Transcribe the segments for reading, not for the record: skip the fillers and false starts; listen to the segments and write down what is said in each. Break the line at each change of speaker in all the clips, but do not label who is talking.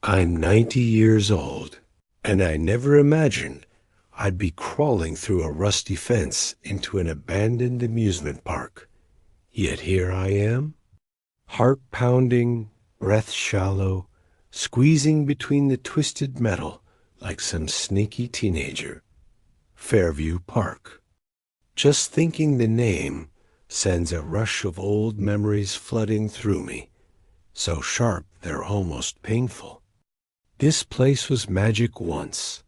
I'm 90 years old, and I never imagined I'd be crawling through a rusty fence into an abandoned amusement park. Yet here I am, heart pounding, breath shallow, squeezing between the twisted metal like some sneaky teenager. Fairview Park. Just thinking the name sends a rush of old memories flooding through me, so sharp they're almost painful. This place was magic once,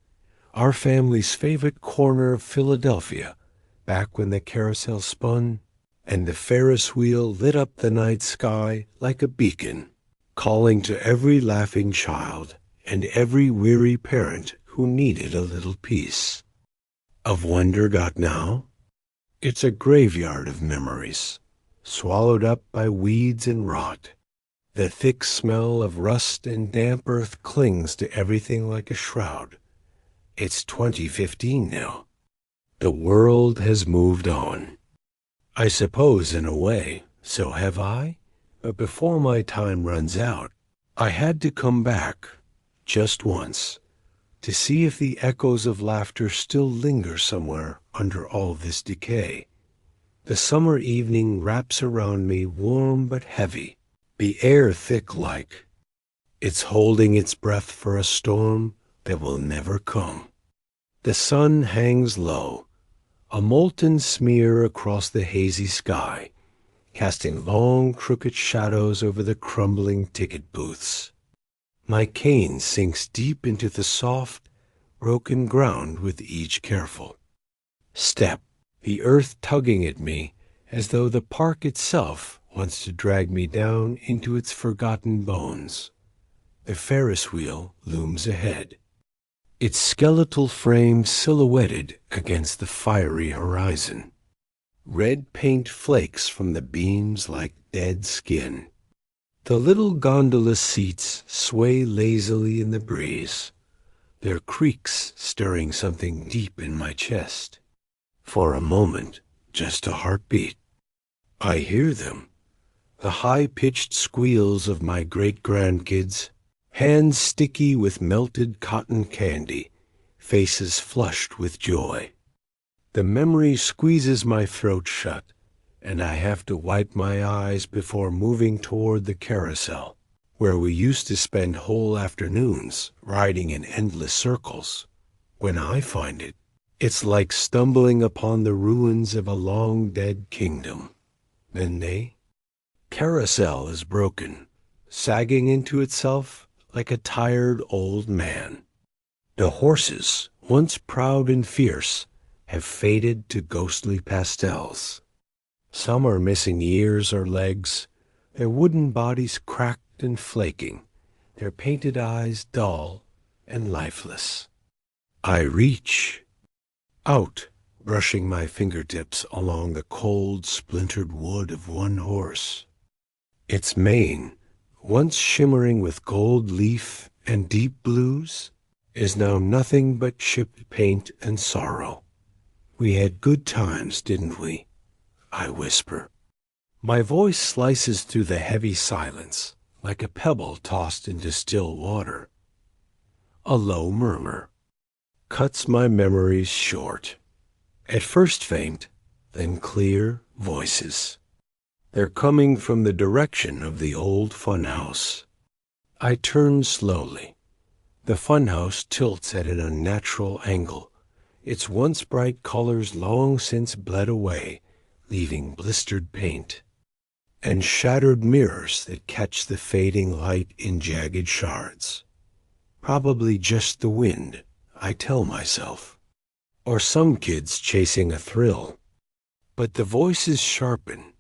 our family's favorite corner of Philadelphia, back when the carousel spun and the Ferris wheel lit up the night sky like a beacon, calling to every laughing child and every weary parent who needed a little peace. Of wonder got now? It's a graveyard of memories, swallowed up by weeds and rot. The thick smell of rust and damp earth clings to everything like a shroud. It's 2015 now. The world has moved on. I suppose in a way, so have I. But before my time runs out, I had to come back, just once, to see if the echoes of laughter still linger somewhere under all this decay. The summer evening wraps around me warm but heavy, the air thick like it's holding its breath for a storm that will never come. The sun hangs low, a molten smear across the hazy sky, casting long crooked shadows over the crumbling ticket booths. My cane sinks deep into the soft, broken ground with each careful step, the earth tugging at me as though the park itself wants to drag me down into its forgotten bones. The Ferris wheel looms ahead, its skeletal frame silhouetted against the fiery horizon. Red paint flakes from the beams like dead skin. The little gondola seats sway lazily in the breeze, their creaks stirring something deep in my chest. For a moment, just a heartbeat. I hear them, the high-pitched squeals of my great-grandkids, hands sticky with melted cotton candy, faces flushed with joy. The memory squeezes my throat shut, and I have to wipe my eyes before moving toward the carousel, where we used to spend whole afternoons riding in endless circles. When I find it, it's like stumbling upon the ruins of a long-dead kingdom. Then carousel is broken, sagging into itself like a tired old man. The horses, once proud and fierce, have faded to ghostly pastels. Some are missing ears or legs, their wooden bodies cracked and flaking, their painted eyes dull and lifeless. I reach out, brushing my fingertips along the cold, splintered wood of one horse. Its mane, once shimmering with gold leaf and deep blues, is now nothing but chipped paint and sorrow. We had good times, didn't we? I whisper. My voice slices through the heavy silence like a pebble tossed into still water. A low murmur cuts my memories short. At first faint, then clear voices. They're coming from the direction of the old funhouse. I turn slowly. The funhouse tilts at an unnatural angle, its once bright colors long since bled away, leaving blistered paint and shattered mirrors that catch the fading light in jagged shards. Probably just the wind, I tell myself, or some kids chasing a thrill. But the voices sharpen,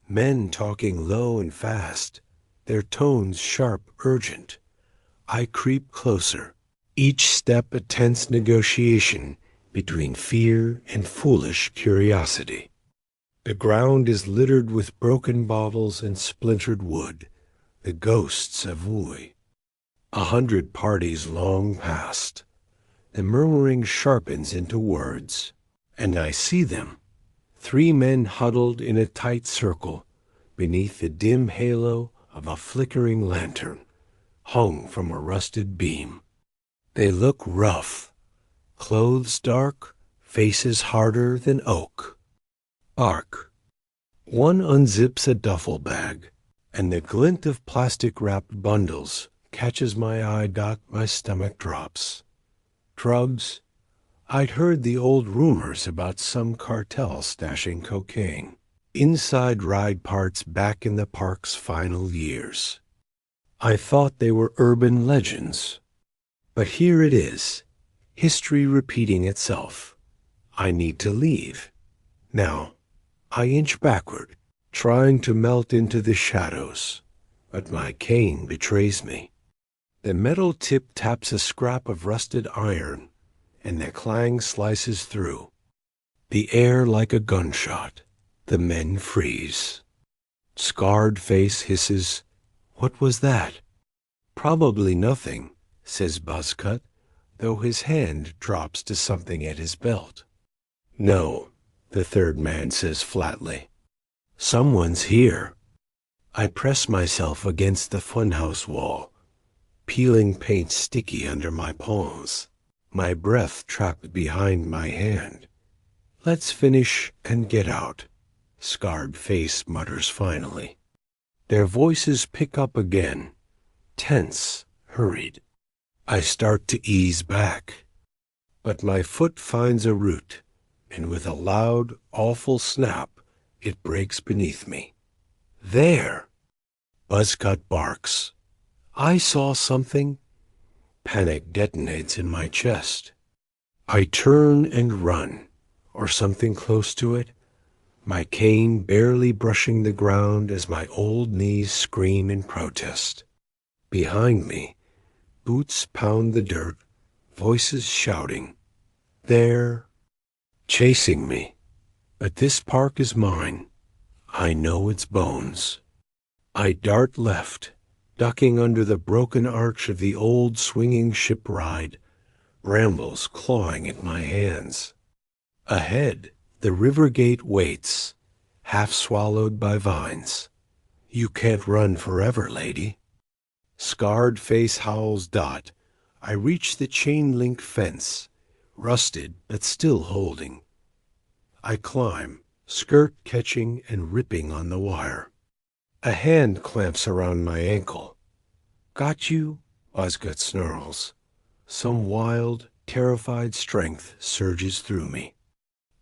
men talking low and fast, their tones sharp, urgent. I creep closer, each step a tense negotiation between fear and foolish curiosity. The ground is littered with broken bottles and splintered wood, the ghosts of Wui. 100 parties long past. The murmuring sharpens into words, and I see them. 3 men huddled in a tight circle beneath the dim halo of a flickering lantern, hung from a rusted beam. They look rough, clothes dark, faces harder than oak. Arc. One unzips a duffel bag, and the glint of plastic-wrapped bundles catches my eye. My stomach drops. Drugs. I'd heard the old rumors about some cartel stashing cocaine. Inside ride parts back in the park's final years. I thought they were urban legends. But here it is, history repeating itself. I need to leave. Now, I inch backward, trying to melt into the shadows, but my cane betrays me. The metal tip taps a scrap of rusted iron, and the clang slices through. The air like a gunshot. The men freeze. Scarred face hisses, "What was that?" "Probably nothing," says Buzzcut, though his hand drops to something at his belt. "No," the third man says flatly. "Someone's here." I press myself against the funhouse wall, peeling paint sticky under my palms, my breath trapped behind my hand. "Let's finish and get out," Scarred Face mutters finally. Their voices pick up again, tense, hurried. I start to ease back, but my foot finds a root, and with a loud, awful snap, it breaks beneath me. There! Buzzcut barks. I saw something. Panic detonates in my chest. I turn and run, or something close to it, my cane barely brushing the ground as my old knees scream in protest. Behind me, boots pound the dirt, voices shouting. They're chasing me. But this park is mine. I know its bones. I dart left, ducking under the broken arch of the old swinging ship ride, brambles clawing at my hands. Ahead, the river gate waits, half swallowed by vines. You can't run forever, lady. Scarred Face howls. I reach the chain-link fence, rusted but still holding. I climb, skirt catching and ripping on the wire. A hand clamps around my ankle. "Got you?" Buzzcut snarls. Some wild, terrified strength surges through me.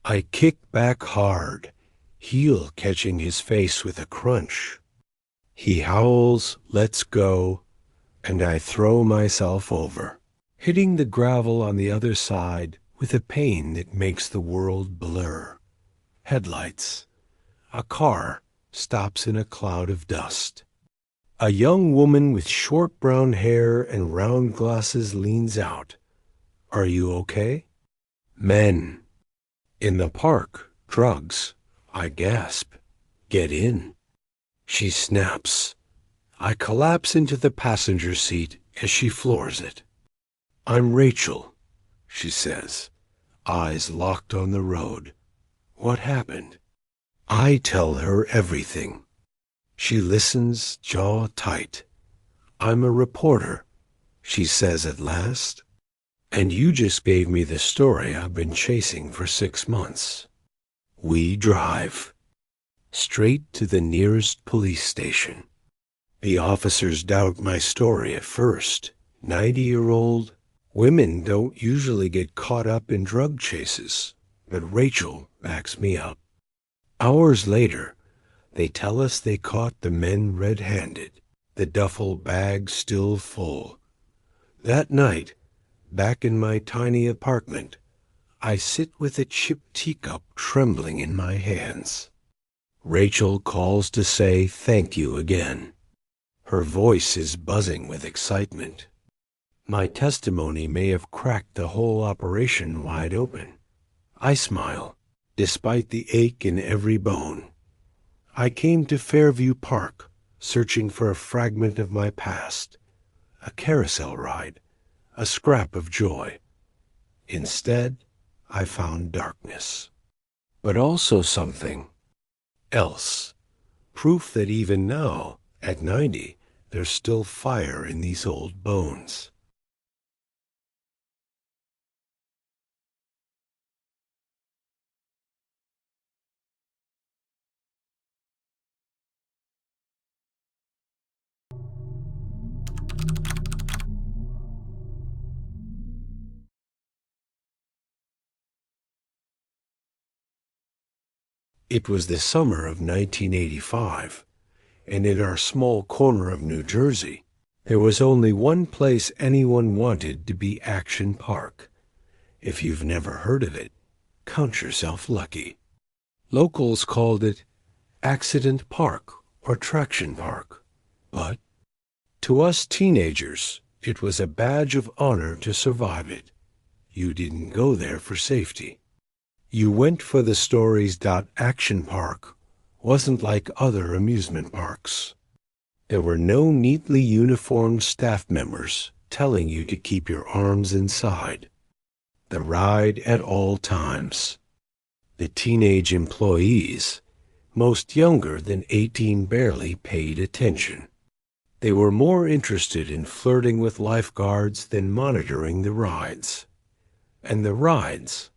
I kick back hard, heel catching his face with a crunch. He howls, lets go, and I throw myself over, hitting the gravel on the other side with a pain that makes the world blur. Headlights. A car stops in a cloud of dust. A young woman with short brown hair and round glasses leans out. "Are you okay?" Men. "In the park, drugs." I gasp. "Get in." She snaps. I collapse into the passenger seat as she floors it. "I'm Rachel," she says, eyes locked on the road. "What happened?" I tell her everything. She listens, jaw tight. "I'm a reporter," she says at last. "And you just gave me the story I've been chasing for 6 months." We drive straight to the nearest police station. The officers doubt my story at first. 90-year-old women don't usually get caught up in drug chases, but Rachel backs me up. Hours later, they tell us they caught the men red-handed, the duffel bag still full. That night, back in my tiny apartment, I sit with a chipped teacup trembling in my hands. Rachel calls to say thank you again. Her voice is buzzing with excitement. My testimony may have cracked the whole operation wide open. I smile, despite the ache in every bone. I came to Fairview Park, searching for a fragment of my past, a carousel ride, a scrap of joy. Instead, I found darkness, but also something else. Proof that even now, at 90, There's still fire in these old bones. It was the summer of 1985, and in our small corner of New Jersey, there was only one place anyone wanted to be Action Park. If you've never heard of it, count yourself lucky. Locals called it Accident Park or Traction Park, but to us teenagers, it was a badge of honor to survive it. You didn't go there for safety. You went for the stories. Action Park wasn't like other amusement parks. There were no neatly uniformed staff members telling you to keep your arms inside. The ride at all times. The teenage employees, most younger than 18, barely paid attention. They were more interested in flirting with lifeguards than monitoring the rides. And the rides,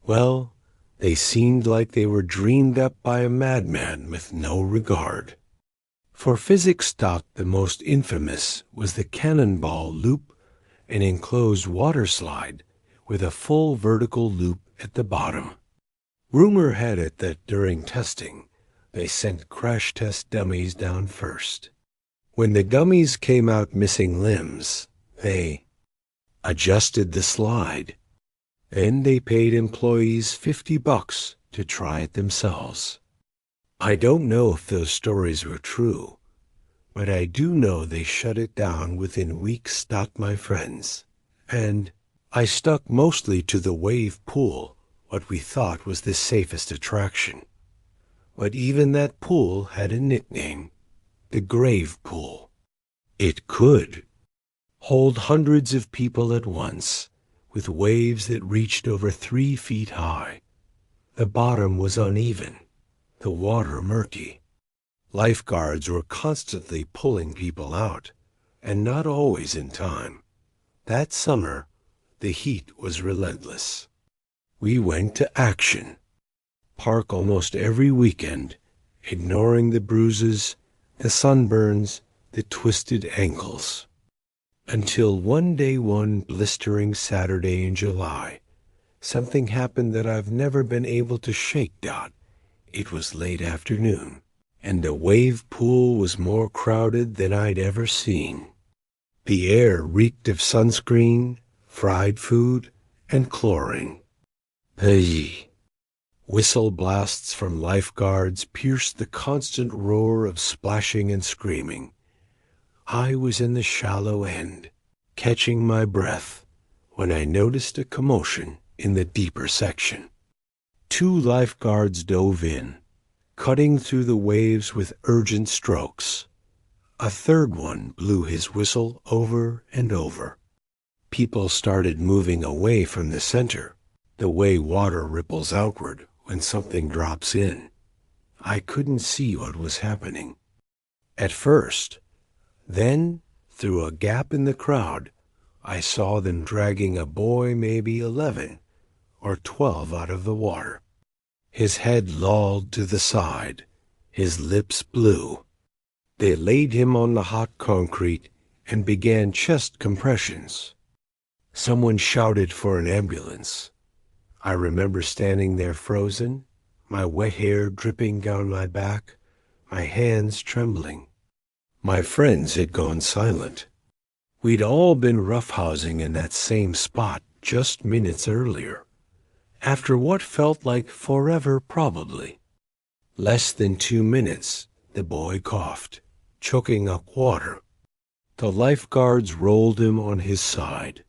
well, they seemed like they were dreamed up by a madman with no regard. For physics, the most infamous was the Cannonball Loop, an enclosed water slide with a full vertical loop at the bottom. Rumor had it that during testing, they sent crash test dummies down first. When the dummies came out missing limbs, they adjusted the slide, and they paid employees $50 to try it themselves. I don't know if those stories were true, but I do know they shut it down within weeks. My friends, and I stuck mostly to the wave pool, what we thought was the safest attraction. But even that pool had a nickname, the Grave Pool. It could hold hundreds of people at once, with waves that reached over 3 feet high. The bottom was uneven, the water murky. Lifeguards were constantly pulling people out, and not always in time. That summer, the heat was relentless. We went to Action Park almost every weekend, ignoring the bruises, the sunburns, the twisted ankles. Until one day, one blistering Saturday in July, something happened that I've never been able to shake. It was late afternoon, and the wave pool was more crowded than I'd ever seen. The air reeked of sunscreen, fried food, and chlorine. Hey! Whistle blasts from lifeguards pierced the constant roar of splashing and screaming. I was in the shallow end, catching my breath, when I noticed a commotion in the deeper section. 2 lifeguards dove in, cutting through the waves with urgent strokes. A third one blew his whistle over and over. People started moving away from the center, the way water ripples outward when something drops in. I couldn't see what was happening at first. Then, through a gap in the crowd, I saw them dragging a boy maybe 11 or 12 out of the water. His head lolled to the side, his lips blue. They laid him on the hot concrete and began chest compressions. Someone shouted for an ambulance. I remember standing there frozen, my wet hair dripping down my back, my hands trembling. My friends had gone silent. We'd all been roughhousing in that same spot just minutes earlier, after what felt like forever probably. Less than 2 minutes, the boy coughed, choking up water. The lifeguards rolled him on his side.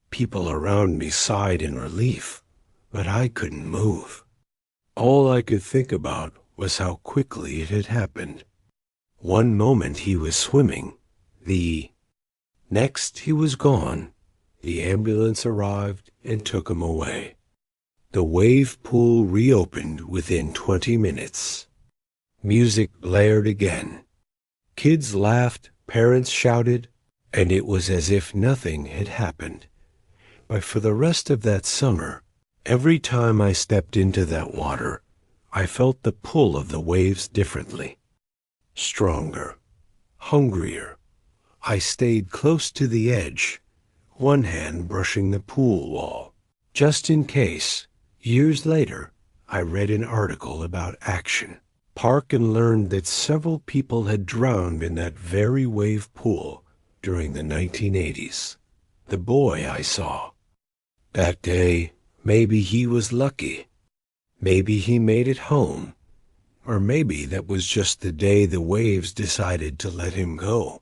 People around me sighed in relief, but I couldn't move. All I could think about was how quickly it had happened. One moment he was swimming, the next he was gone. The ambulance arrived and took him away. The wave pool reopened within 20 minutes. Music blared again. Kids laughed, Parents shouted, and it was as if nothing had happened. But for the rest of that summer, every time I stepped into that water, I felt the pull of the waves differently. Stronger, hungrier. I stayed close to the edge, one hand brushing the pool wall, just in case. Years later, I read an article about action. Park and learned that several people had drowned in that very wave pool during the 1980s. The boy I saw. That day, maybe he was lucky. Maybe he made it home. Or maybe that was just the day the waves decided to let him go.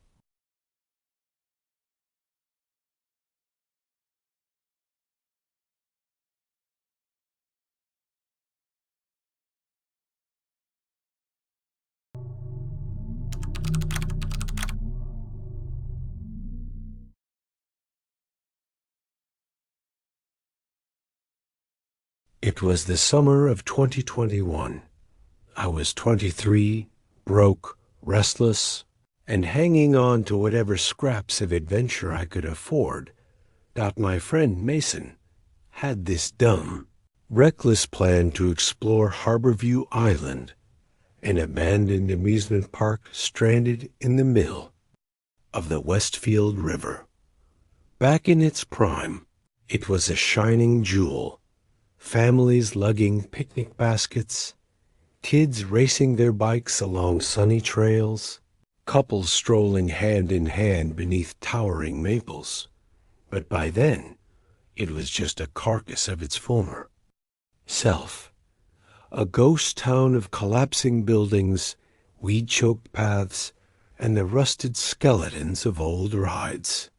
It was the summer of 2021. I was 23, broke, restless, and hanging on to whatever scraps of adventure I could afford. My friend Mason had this dumb, reckless plan to explore Harborview Island, an abandoned amusement park stranded in the middle of the Westfield River. Back in its prime, it was a shining jewel. Families lugging picnic baskets, kids racing their bikes along sunny trails, couples strolling hand in hand beneath towering maples. But by then, it was just a carcass of its former self, a ghost town of collapsing buildings, weed-choked paths, and the rusted skeletons of old rides.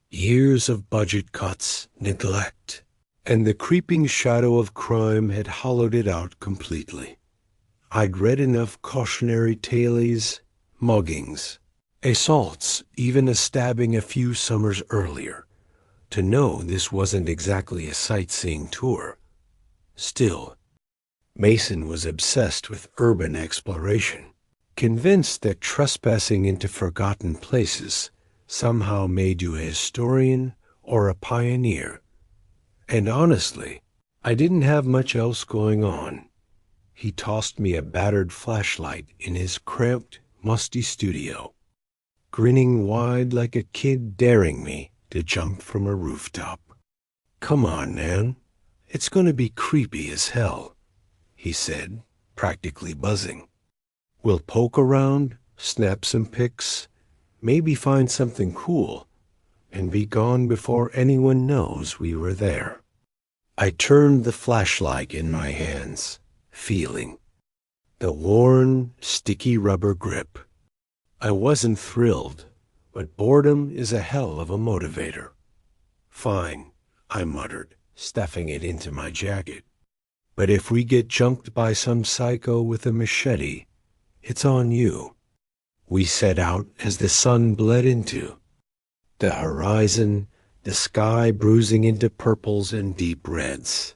Years of budget cuts, neglect, and the creeping shadow of crime had hollowed it out completely. I'd read enough cautionary tales, muggings, assaults, even a stabbing a few summers earlier, to know this wasn't exactly a sightseeing tour. Still, Mason was obsessed with urban exploration, convinced that trespassing into forgotten places somehow made you a historian or a pioneer. And honestly, I didn't have much else going on. He tossed me a battered flashlight in his cramped, musty studio, grinning wide like a kid daring me to jump from a rooftop. "Come on, Nan. It's going to be creepy as hell," he said, practically buzzing. "We'll poke around, snap some pics, maybe find something cool, and be gone before anyone knows we were there." I turned the flashlight in my hands, feeling the worn, sticky rubber grip. I wasn't thrilled, but boredom is a hell of a motivator. "Fine," I muttered, stuffing it into my jacket. "But if we get jumped by some psycho with a machete, it's on you." We set out as the sun bled into the horizon, the sky bruising into purples and deep reds.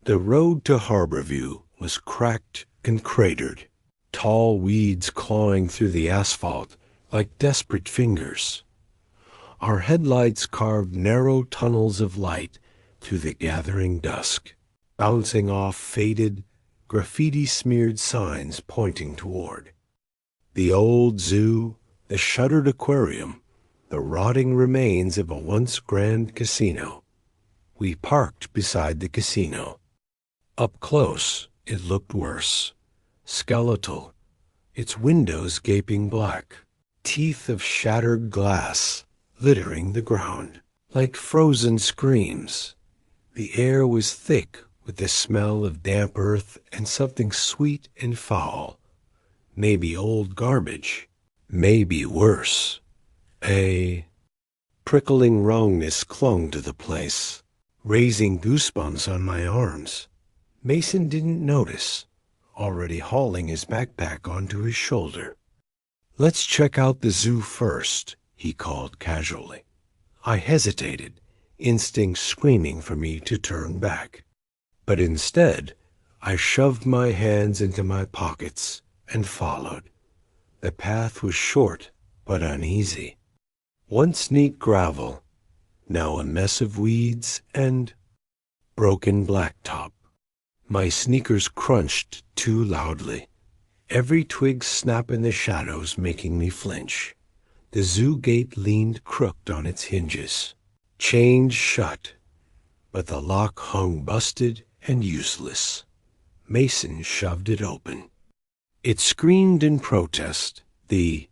The road to Harborview was cracked and cratered, tall weeds clawing through the asphalt like desperate fingers. Our headlights carved narrow tunnels of light through the gathering dusk, bouncing off faded, graffiti-smeared signs pointing toward the old zoo, the shuttered aquarium, the rotting remains of a once grand casino. We parked beside the casino. Up close, it looked worse. Skeletal, its windows gaping black, teeth of shattered glass littering the ground like frozen screams. The air was thick with the smell of damp earth and something sweet and foul. Maybe old garbage. Maybe worse. A prickling wrongness clung to the place, raising goosebumps on my arms. Mason didn't notice, already hauling his backpack onto his shoulder. "Let's check out the zoo first," he called casually. I hesitated, instinct screaming for me to turn back. But instead, I shoved my hands into my pockets and followed. The path was short but uneasy. Once neat gravel, now a mess of weeds and broken blacktop. My sneakers crunched too loudly. Every twig snap in the shadows making me flinch. The zoo gate leaned crooked on its hinges. Chained shut, but the lock hung busted and useless. Mason shoved it open. It screamed in protest, the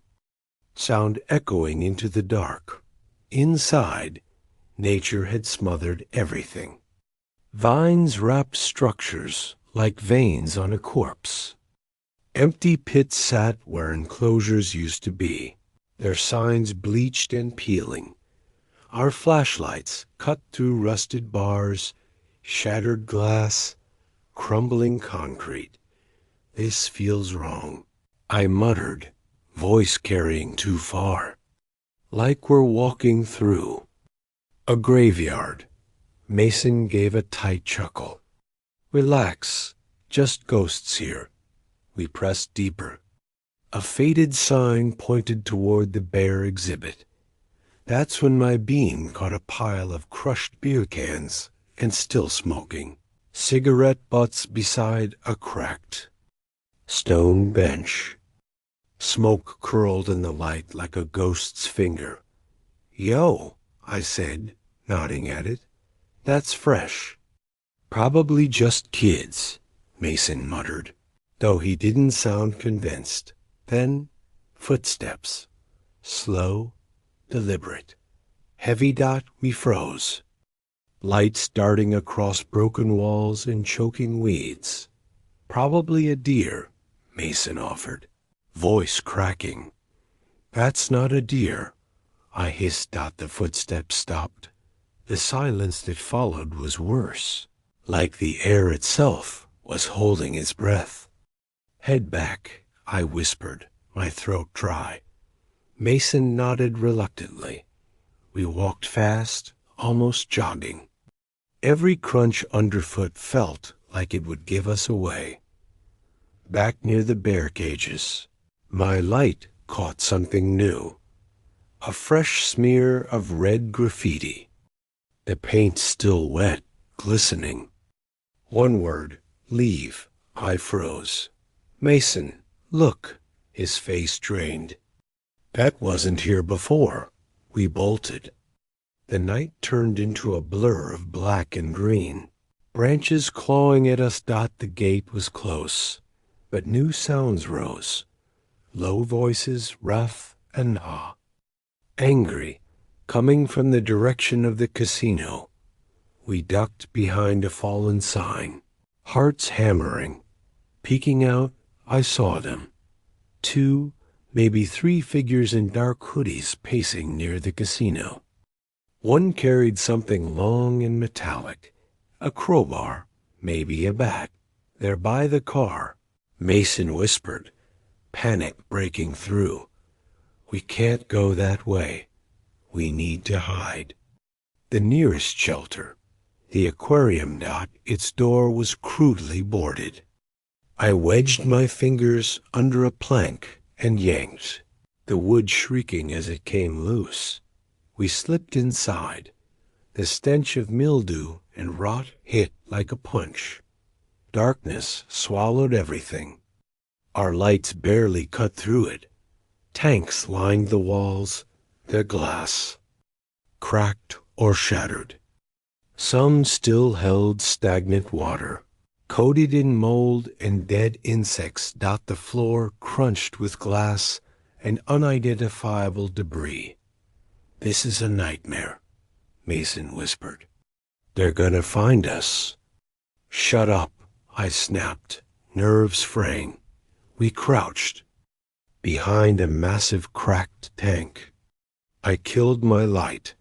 sound echoing into the dark. Inside, nature had smothered everything. Vines wrapped structures like veins on a corpse. Empty pits sat where enclosures used to be, their signs bleached and peeling. Our flashlights cut through rusted bars, shattered glass, crumbling concrete. This feels wrong, I muttered, voice carrying too far. Like we're walking through a graveyard. Mason gave a tight chuckle. Relax, just ghosts here. We pressed deeper. A faded sign pointed toward the bare exhibit. That's when my beam caught a pile of crushed beer cans and still smoking. Cigarette butts beside a cracked stone bench. Smoke curled in the light like a ghost's finger. Yo, I said, nodding at it. That's fresh. Probably just kids, Mason muttered, though he didn't sound convinced. Then, footsteps. Slow, deliberate. Heavy dot, we froze. Lights darting across broken walls and choking weeds. Probably a deer, Mason offered, voice cracking. That's not a deer, I hissed out. The footsteps stopped. The silence that followed was worse, like the air itself was holding its breath. Head back, I whispered, my throat dry. Mason nodded reluctantly. We walked fast, almost jogging. Every crunch underfoot felt like it would give us away. Back near the bear cages, my light caught something new. A fresh smear of red graffiti. The paint still wet, glistening. One word, leave. I froze. Mason, look. His face drained. That wasn't here before. We bolted. The night turned into a blur of black and green. Branches clawing at us. The gate was close, but new sounds rose. Low voices, rough and ah. Angry, coming from the direction of the casino. We ducked behind a fallen sign. Hearts hammering. Peeking out, I saw them. 2, maybe 3 figures in dark hoodies pacing near the casino. One carried something long and metallic. A crowbar, maybe a bat. They're by the car, Mason whispered, panic breaking through. We can't go that way. We need to hide. The nearest shelter, the aquarium. Its door was crudely boarded. I wedged my fingers under a plank and yanked, the wood shrieking as it came loose. We slipped inside. The stench of mildew and rot hit like a punch. Darkness swallowed everything. Our lights barely cut through it. Tanks lined the walls, their glass cracked or shattered. Some still held stagnant water, coated in mold and dead insects. The floor crunched with glass and unidentifiable debris. This is a nightmare, Mason whispered. They're gonna find us. Shut up, I snapped, nerves fraying. We crouched behind a massive cracked tank. I killed my light.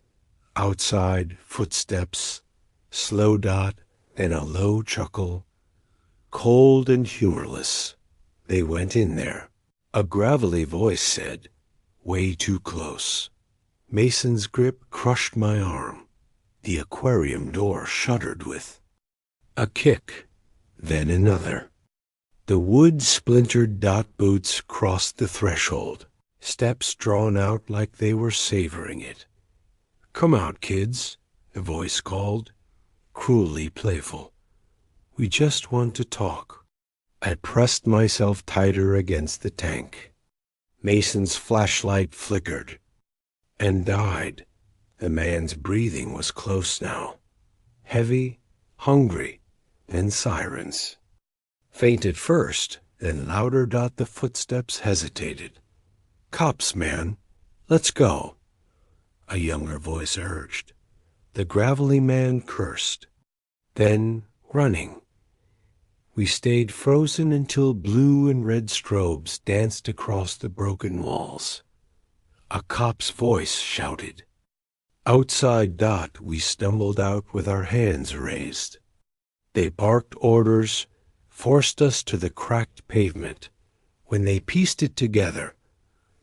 Outside, footsteps, slow dot, then a low chuckle. Cold and humorless. They went in there. A gravelly voice said, way too close. Mason's grip crushed my arm. The aquarium door shuddered with a kick, then another. The wood splintered. Boots crossed the threshold. steps drawn out like they were savoring it. "Come out, kids," the voice called, cruelly playful. "We just want to talk." I pressed myself tighter against the tank. Mason's flashlight flickered and died. The man's breathing was close now. Heavy, hungry, then sirens. Faint at first, then louder. The footsteps hesitated. "Cops, man. Let's go," a younger voice urged. The gravelly man cursed. Then, running, we stayed frozen until blue and red strobes danced across the broken walls. A cop's voice shouted. Outside. We stumbled out with our hands raised. They barked orders, forced us to the cracked pavement. When they pieced it together,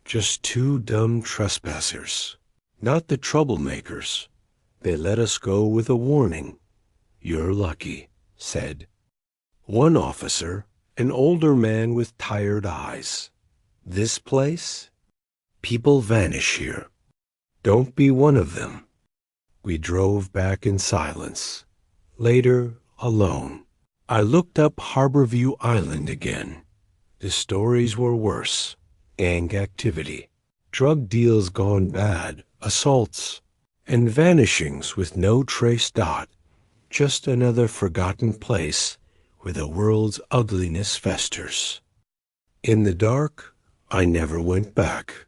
just two dumb trespassers, not the troublemakers. They let us go with a warning. "You're lucky," said one officer, an older man with tired eyes. "This place? People vanish here. Don't be one of them." We drove back in silence. Later, alone, I looked up Harborview Island again. The stories were worse. Gang activity, drug deals gone bad, assaults, and vanishings with no trace. Just another forgotten place where the world's ugliness festers. In the dark, I never went back.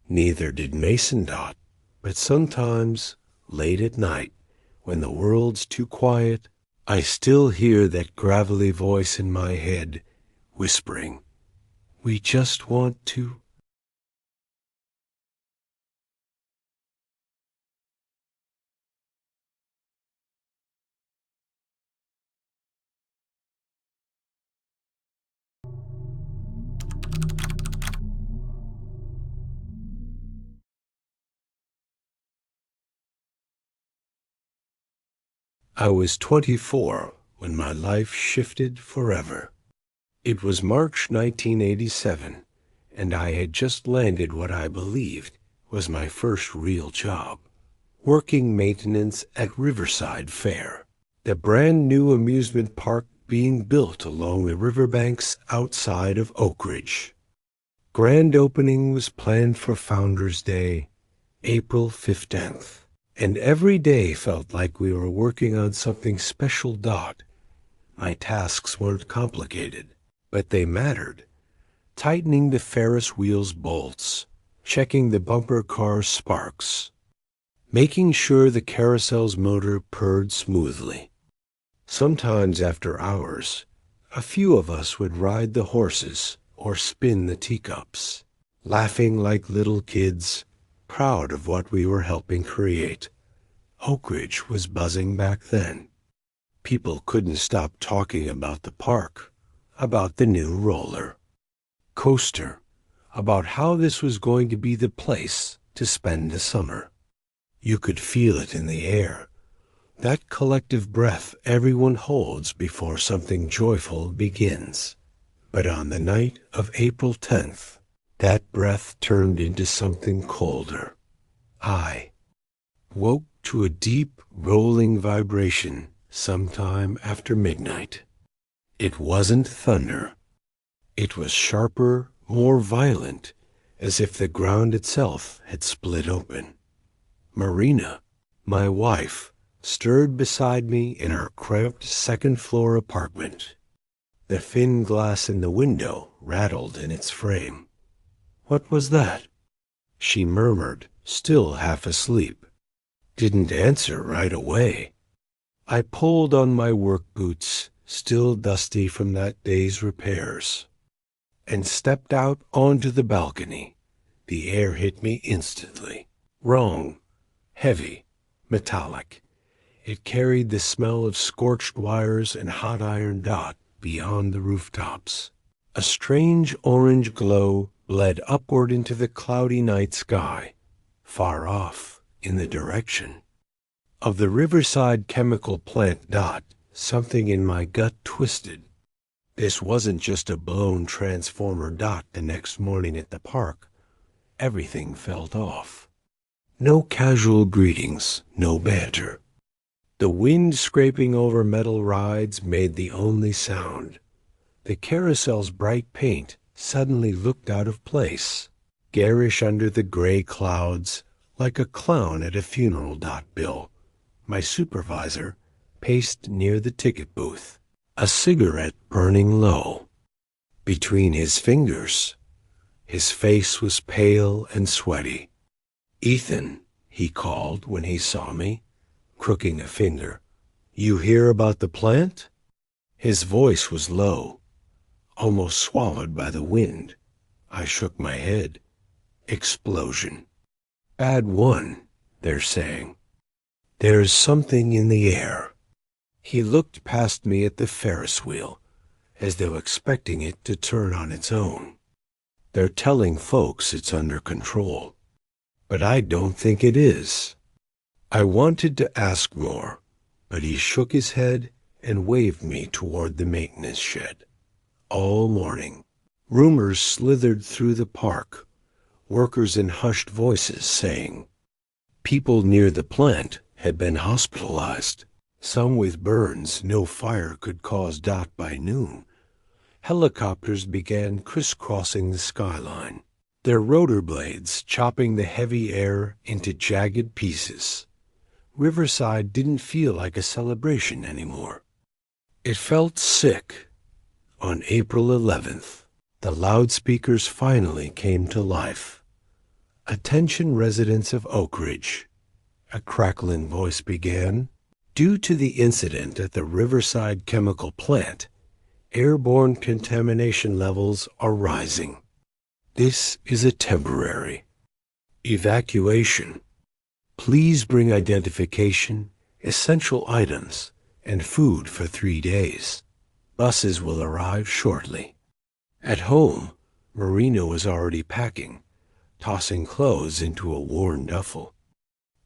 Neither did Mason. But sometimes, late at night, when the world's too quiet, I still hear that gravelly voice in my head, whispering, "We just want to." I was 24 when my life shifted forever. It was March 1987, and I had just landed what I believed was my first real job, working maintenance at Riverside Fair, the brand new amusement park being built along the riverbanks outside of Oak Ridge. Grand opening was planned for Founders Day, April 15th. And every day felt like we were working on something special. My tasks weren't complicated, but they mattered. Tightening the Ferris wheel's bolts, checking the bumper car's sparks, making sure the carousel's motor purred smoothly. Sometimes after hours, a few of us would ride the horses or spin the teacups, laughing like little kids, proud of what we were helping create. Oak Ridge was buzzing back then. People couldn't stop talking about the park, about the new roller coaster, about how this was going to be the place to spend the summer. You could feel it in the air, that collective breath everyone holds before something joyful begins. But on the night of April 10th, that breath turned into something colder. I woke to a deep, rolling vibration sometime after midnight. It wasn't thunder. It was sharper, more violent, as if the ground itself had split open. Marina, my wife, stirred beside me in our cramped second-floor apartment. The thin glass in the window rattled in its frame. "What was that?" she murmured, still half asleep. Didn't answer right away. I pulled on my work boots, still dusty from that day's repairs, and stepped out onto the balcony. The air hit me instantly. Wrong. Heavy. Metallic. It carried the smell of scorched wires and hot iron. Beyond the rooftops, a strange orange glow bled upward into the cloudy night sky, far off in the direction of the Riverside chemical plant. Something in my gut twisted. This wasn't just a blown transformer. The next morning at the park, everything felt off. No casual greetings, no banter. The wind scraping over metal rides made the only sound. The carousel's bright paint suddenly looked out of place, garish under the gray clouds, like a clown at a funeral dot bill. My supervisor paced near the ticket booth, a cigarette burning low. Between his fingers, his face was pale and sweaty. "Ethan," he called when he saw me, crooking a finger. "You hear about the plant?" His voice was low, almost swallowed by the wind. I shook my head. "Explosion. Bad one, they're saying. There's something in the air." He looked past me at the Ferris wheel, as though expecting it to turn on its own. "They're telling folks it's under control, but I don't think it is." I wanted to ask more, but he shook his head and waved me toward the maintenance shed. All morning, rumors slithered through the park, workers in hushed voices saying people near the plant had been hospitalized, some with burns no fire could cause. By noon, helicopters began crisscrossing the skyline, their rotor blades chopping the heavy air into jagged pieces. Riverside didn't feel like a celebration anymore. It felt sick. On April 11th, the loudspeakers finally came to life. "Attention residents of Oak Ridge," a crackling voice began. "Due to the incident at the Riverside chemical plant, airborne contamination levels are rising. This is a temporary evacuation. Please bring identification, essential items, and food for 3 days. Buses will arrive shortly." At home, Marina was already packing, tossing clothes into a worn duffel.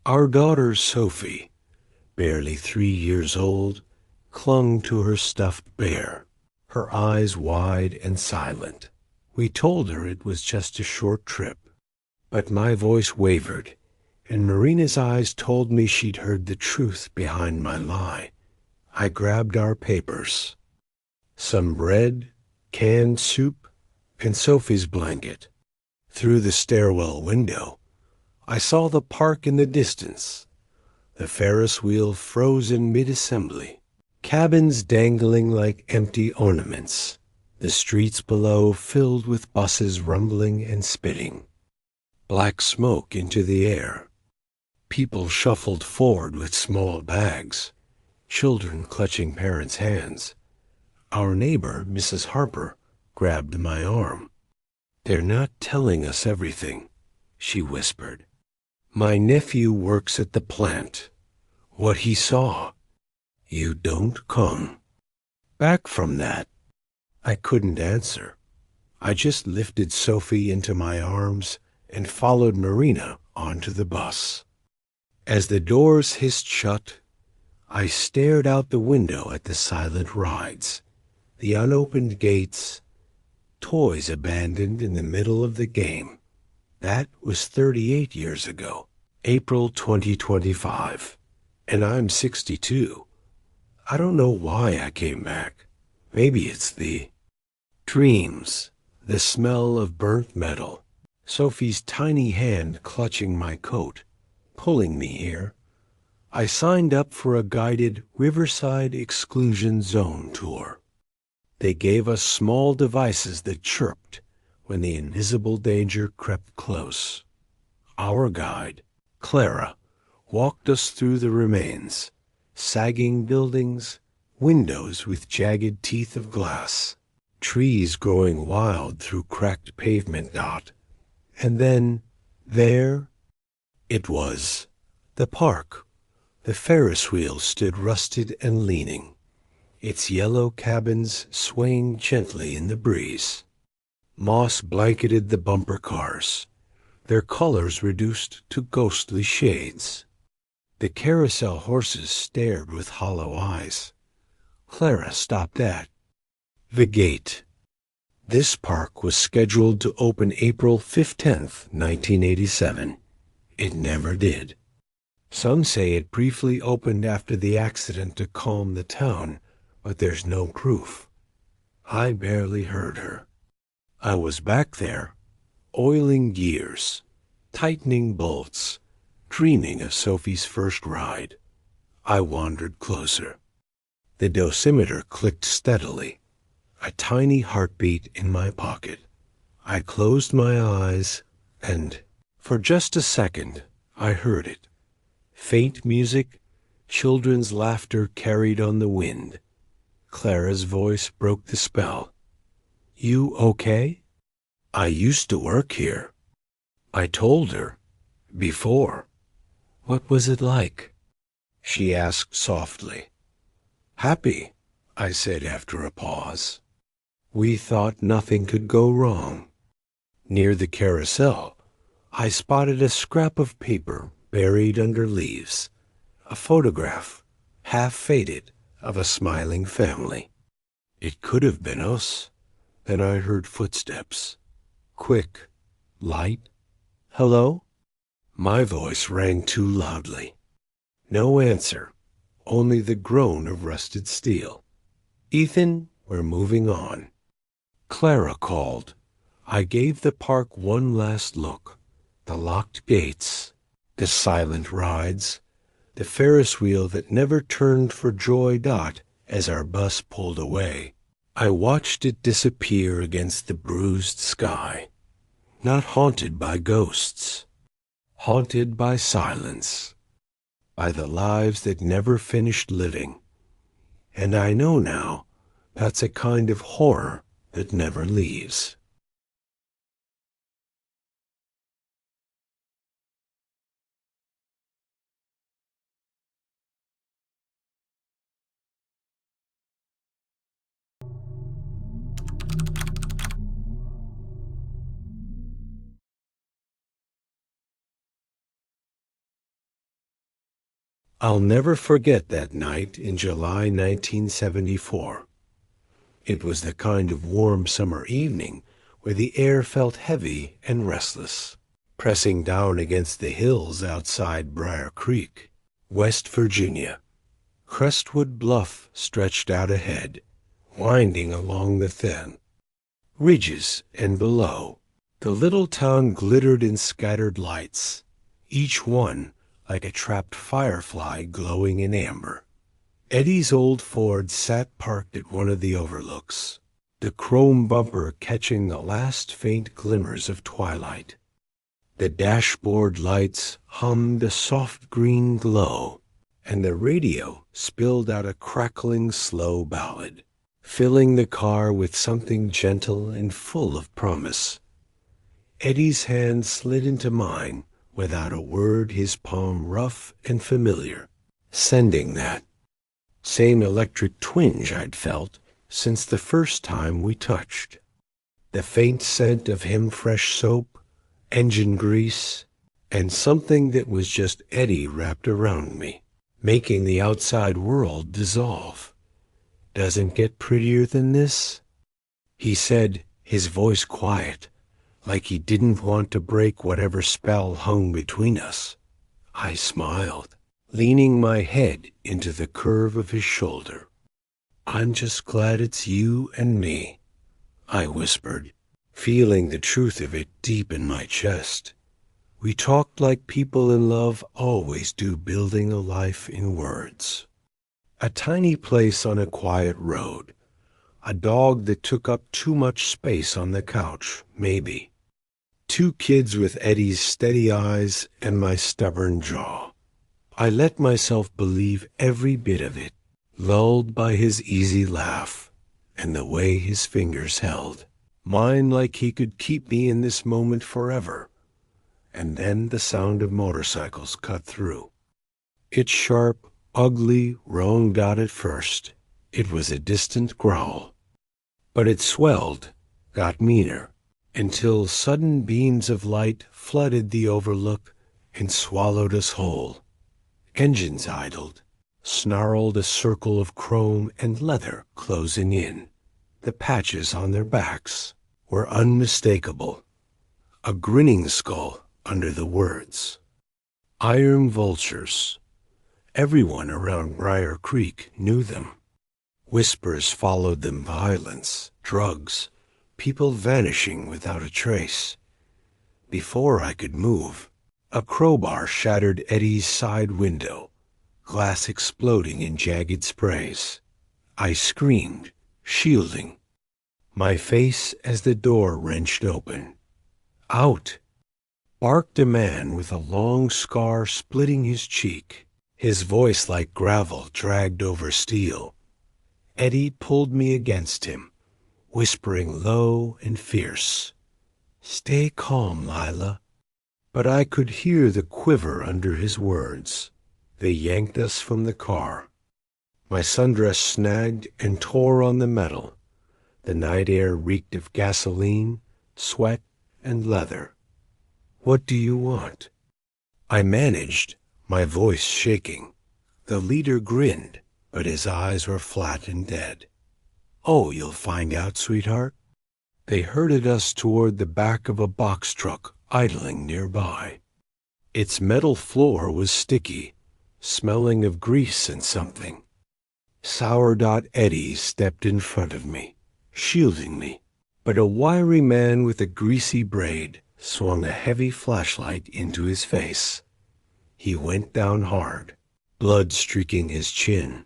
Our daughter Sophie, barely 3 years old, clung to her stuffed bear, her eyes wide and silent. We told her it was just a short trip, but my voice wavered, and Marina's eyes told me she'd heard the truth behind my lie. I grabbed our papers, some bread, canned soup, and Sophie's blanket. Through the stairwell window, I saw the park in the distance, the Ferris wheel frozen mid-assembly, cabins dangling like empty ornaments, the streets below filled with buses rumbling and spitting, black smoke into the air. People shuffled forward with small bags, children clutching parents' hands. Our neighbor, Mrs. Harper, grabbed my arm. "They're not telling us everything," she whispered. "My nephew works at the plant. What he saw. You don't come back from that." I couldn't answer. I just lifted Sophie into my arms and followed Marina onto the bus. As the doors hissed shut, I stared out the window at the silent rides, the unopened gates, toys abandoned in the middle of the game. That was 38 years ago, April 2025, and I'm 62. I don't know why I came back. Maybe it's the dreams, the smell of burnt metal, Sophie's tiny hand clutching my coat, pulling me here. I signed up for a guided Riverside Exclusion Zone tour. They gave us small devices that chirped when the invisible danger crept close. Our guide, Clara, walked us through the remains, sagging buildings, windows with jagged teeth of glass, trees growing wild through cracked pavement. And then, there it was, the park. The Ferris wheel stood rusted and leaning, its yellow cabins swaying gently in the breeze. Moss blanketed the bumper cars, their colors reduced to ghostly shades. The carousel horses stared with hollow eyes. Clara stopped at the gate. This park was scheduled to open April 15th, 1987. It never did. Some say it briefly opened after the accident to calm the town, but there's no proof. I barely heard her. I was back there, oiling gears, tightening bolts, dreaming of Sophie's first ride. I wandered closer. The dosimeter clicked steadily, a tiny heartbeat in my pocket. I closed my eyes, and for just a second, I heard it. Faint music, children's laughter carried on the wind. Clara's voice broke the spell. "You okay?" "I used to work here." I told her. Before. "What was it like?" she asked softly. "Happy," I said after a pause. We thought nothing could go wrong. Near the carousel, I spotted a scrap of paper buried under leaves, a photograph, half faded, of a smiling family. It could have been us. Then I heard footsteps. Quick, light. "Hello?" My voice rang too loudly. No answer, only the groan of rusted steel. "Ethan, we're moving on." Clara called. I gave the park one last look. The locked gates, the silent rides, the Ferris wheel that never turned for Joy Dot as our bus pulled away. I watched it disappear against the bruised sky. Not haunted by ghosts, haunted by silence, by the lives that never finished living. And I know now that's a kind of horror that never leaves. I'll never forget that night in July 1974. It was the kind of warm summer evening where the air felt heavy and restless, pressing down against the hills outside Briar Creek, West Virginia. Crestwood Bluff stretched out ahead, winding along the thin ridges, and below, the little town glittered in scattered lights, each one like a trapped firefly glowing in amber. Eddie's old Ford sat parked at one of the overlooks, the chrome bumper catching the last faint glimmers of twilight. The dashboard lights hummed a soft green glow, and the radio spilled out a crackling slow ballad, filling the car with something gentle and full of promise. Eddie's hand slid into mine, without a word, his palm rough and familiar, sending that same electric twinge I'd felt since the first time we touched. The faint scent of him-fresh soap, engine grease, and something that was just Eddie wrapped around me, making the outside world dissolve. "Doesn't get prettier than this?" he said, his voice quiet, like he didn't want to break whatever spell hung between us. I smiled, leaning my head into the curve of his shoulder. "I'm just glad it's you and me," I whispered, feeling the truth of it deep in my chest. We talked like people in love always do, building a life in words. A tiny place on a quiet road. A dog that took up too much space on the couch, maybe. 2 kids with Eddie's steady eyes and my stubborn jaw. I let myself believe every bit of it, lulled by his easy laugh and the way his fingers held mine like he could keep me in this moment forever. And then the sound of motorcycles cut through. Its sharp, ugly, wrong dot at first. It was a distant growl. But it swelled, got meaner, until sudden beams of light flooded the overlook and swallowed us whole. Engines idled, snarled a circle of chrome and leather closing in. The patches on their backs were unmistakable, a grinning skull under the words. Iron vultures. Everyone around Briar Creek knew them. Whispers followed them: violence, drugs, people vanishing without a trace. Before I could move, a crowbar shattered Eddie's side window, glass exploding in jagged sprays. I screamed, shielding my face as the door wrenched open. Out! Barked a man with a long scar splitting his cheek, his voice like gravel dragged over steel. Eddie pulled me against him, whispering low and fierce, "Stay calm, Lila." But I could hear the quiver under his words. They yanked us from the car. My sundress snagged and tore on the metal. The night air reeked of gasoline, sweat, and leather. "What do you want?" I managed, my voice shaking. The leader grinned, but his eyes were flat and dead. "Oh, you'll find out, sweetheart." They herded us toward the back of a box truck idling nearby. Its metal floor was sticky, smelling of grease and something. Sourdough Eddie stepped in front of me, shielding me, but a wiry man with a greasy braid swung a heavy flashlight into his face. He went down hard, blood streaking his chin.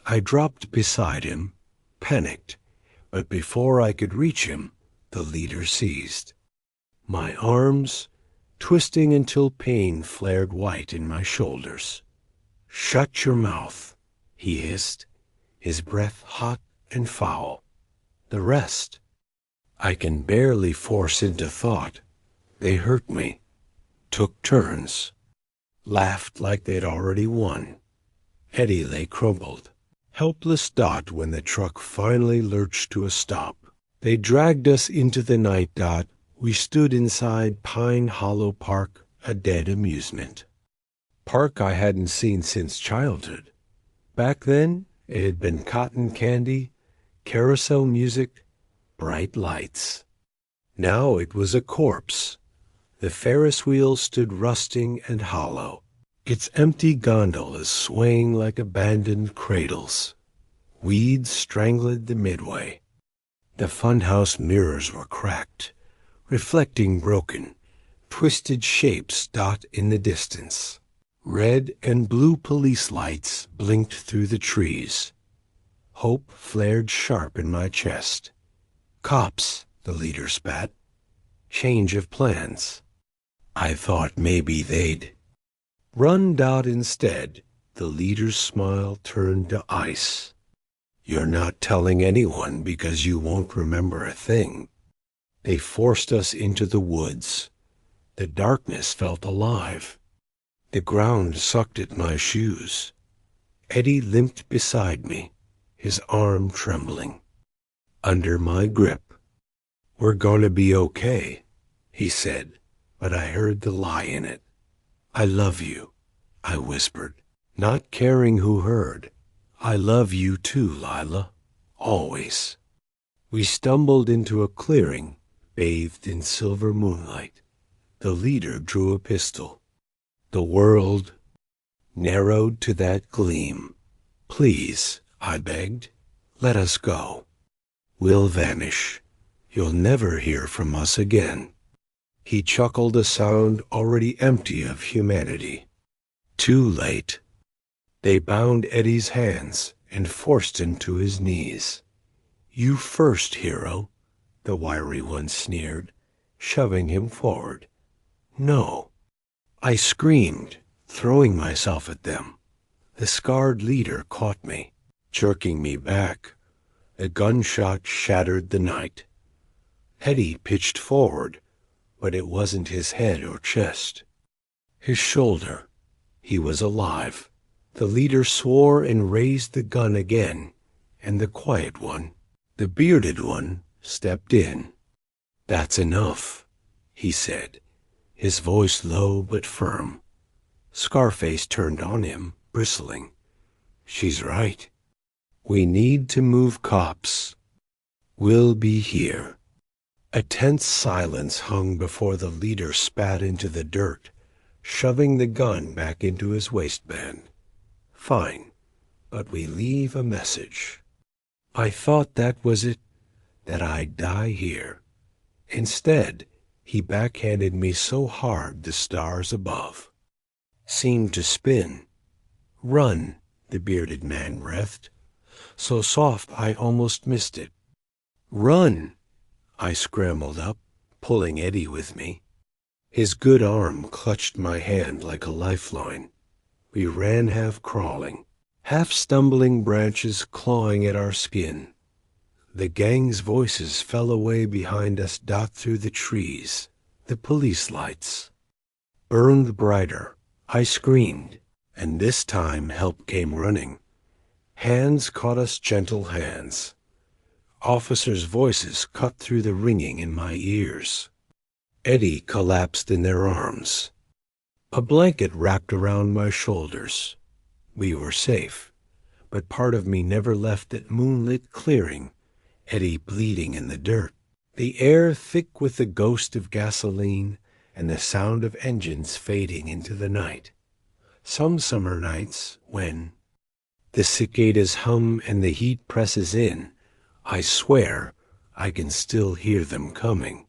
I dropped beside him, panicked, but before I could reach him, the leader seized. My arms, twisting until pain flared white in my shoulders. "Shut your mouth," he hissed, his breath hot and foul. The rest, I can barely force into thought. They hurt me, took turns, laughed like they'd already won. Eddie lay crumpled, helpless dot when the truck finally lurched to a stop. They dragged us into the night dot. We stood inside Pine Hollow Park, a dead amusement. Park I hadn't seen since childhood. Back then, it had been cotton candy, carousel music, bright lights. Now it was a corpse. The Ferris wheel stood rusting and hollow, its empty gondolas swaying like abandoned cradles. Weeds strangled the midway. The funhouse mirrors were cracked, reflecting broken, twisted shapes dot in the distance. Red and blue police lights blinked through the trees. Hope flared sharp in my chest. "Cops," the leader spat. "Change of plans." I thought maybe they'd run dot instead. The leader's smile turned to ice. "You're not telling anyone because you won't remember a thing." They forced us into the woods. The darkness felt alive. The ground sucked at my shoes. Eddie limped beside me, his arm trembling. Under my grip. "We're gonna be okay," he said, but I heard the lie in it. "I love you," I whispered, not caring who heard. "I love you too, Lila, always." We stumbled into a clearing, bathed in silver moonlight. The leader drew a pistol. The world narrowed to that gleam. "Please," I begged, "let us go. We'll vanish. You'll never hear from us again." He chuckled, a sound already empty of humanity. Too late. They bound Eddie's hands and forced him to his knees. "You first, hero," the wiry one sneered, shoving him forward. "No." I screamed, throwing myself at them. The scarred leader caught me, jerking me back. A gunshot shattered the night. Eddie pitched forward, but it wasn't his head or chest. His shoulder. He was alive. The leader swore and raised the gun again, and the quiet one, the bearded one, stepped in. "That's enough," he said, his voice low but firm. Scarface turned on him, bristling. "She's right. We need to move cops." We'll be here. A tense silence hung before the leader spat into the dirt, shoving the gun back into his waistband. Fine, but we leave a message. I thought that was it, that I'd die here. Instead, he backhanded me so hard the stars above seemed to spin. Run, the bearded man breathed, so soft I almost missed it. Run! I scrambled up, pulling Eddie with me. His good arm clutched my hand like a lifeline. We ran half crawling, half stumbling, branches clawing at our skin. The gang's voices fell away behind us, dot through the trees. The police lights burned brighter. I screamed, and this time help came running. Hands caught us, gentle hands. Officers' voices cut through the ringing in my ears. Eddie collapsed in their arms. A blanket wrapped around my shoulders. We were safe, but part of me never left that moonlit clearing, Eddie bleeding in the dirt. The air thick with the ghost of gasoline and the sound of engines fading into the night. Some summer nights when the cicadas hum and the heat presses in, I swear I can still hear them coming.